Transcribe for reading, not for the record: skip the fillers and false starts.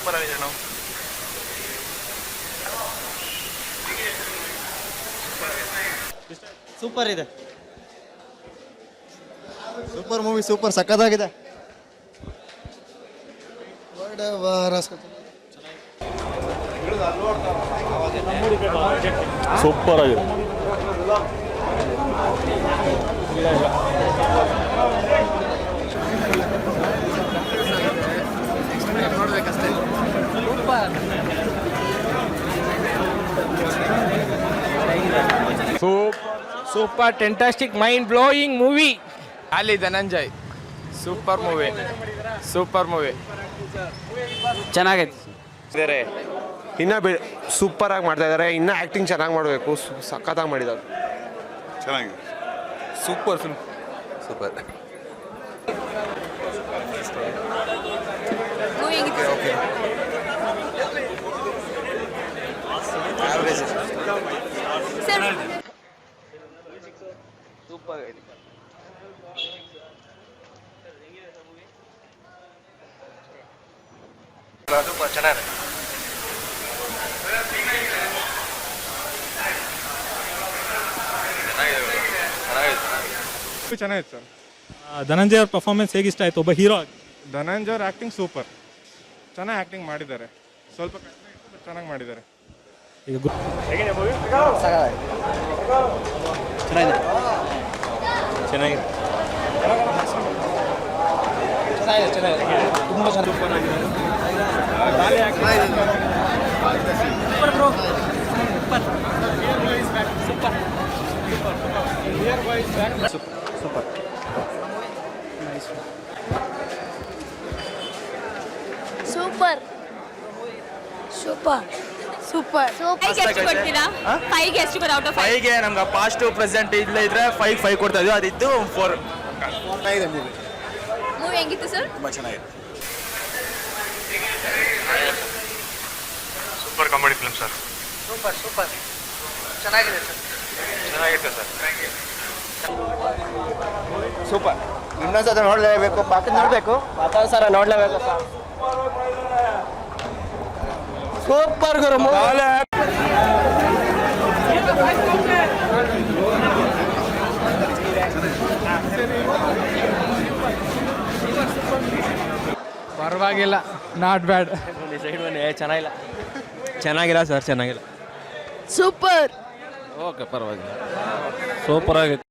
Super ಆಗಿದೆ ನಾವು super ಇದೆ. ಸೂಪರ್ ಮೂವಿ, ಸೂಪರ್ ಸಕ್ಕತ್ತಾಗಿದೆ. ಸೂಪರ್ ಆಗಿದೆ. Super fantastic mind blowing movie. Ali Dhananjay super movie ಚೆನ್ನಾಗೈತೆ. ಇನ್ನೂ ಸೂಪರಾಗಿ ಮಾಡ್ತಾ ಇದ್ದಾರೆ. ಇನ್ನೂ ಆ್ಯಕ್ಟಿಂಗ್ ಚೆನ್ನಾಗಿ ಮಾಡಬೇಕು. ಸಖತ್ತಾಗಿ ಮಾಡಿದ್ದಾರೆ. ಚೆನ್ನಾಗಿದೆ. ಸೂಪರ್ ಫಿಲ್ಮ್ ಸೂಪರ್ ಸೂಪರ್ ಚೆನ್ನಾಗಿದೆ. ಚೆನ್ನಾಗಿತ್ತು ಸರ್. ಧನಂಜಯ ಅವ್ರ ಪರ್ಫಾರ್ಮೆನ್ಸ್ ಹೇಗಿಷ್ಟ ಆಯ್ತು ಒಬ್ಬ ಹೀರೋ ಆಗಿ? ಧನಂಜಯ ಅವ್ರ ಆ್ಯಕ್ಟಿಂಗ್ ಸೂಪರ್, ಚೆನ್ನಾಗಿ ಆ್ಯಕ್ಟಿಂಗ್ ಮಾಡಿದ್ದಾರೆ. ಸ್ವಲ್ಪ ಕಡಿಮೆ ಇತ್ತು, ಬಟ್ ಚೆನ್ನಾಗಿ ಮಾಡಿದ್ದಾರೆ. ಈಗ ಸೂಪರ್ ಸೂಪರ್ ಸೂಪರ್ ಫೈವ್ಗೆ ನಮ್ಗೆ ಪಾಸ್ಟ್ ಪ್ರೆಸೆಂಟ್ ಇಲ್ಲ ಇದ್ರೆ 5 ಕೊಡ್ತಾ ಇದ್ವಿ, ಅದಿದ್ದು 4. ಮೂವಿ ಹೆಂಗಿತ್ತು ಸರ್? ತುಂಬ ಚೆನ್ನಾಗಿದೆ. Super comedy film sir. Super ಚೆನ್ನಾಗಿದೆ ಸರ್. ಚೆನ್ನಾಗಿದೆ ಸರ್. ಸೂಪರ್. ಇನ್ನೊಂದ್ಸಲ ನೋಡಲೇಬೇಕು, ಬಾಕಿ ನೋಡಬೇಕು, ಮತ್ತೊಂದು ಸಲ ನೋಡಲೇಬೇಕು. ಸೂಪರ್ ಗುರು. ಪರವಾಗಿಲ್ಲ, ನಾಟ್ ಬ್ಯಾಡ್. ಚೆನ್ನಾಗಿಲ್ಲ ಸರ್, ಚೆನ್ನಾಗಿಲ್ಲ. ಸೂಪರ್. ಓಕೆ, ಪರವಾಗಿಲ್ಲ, ಸೂಪರ್ ಆಗಿತ್ತು.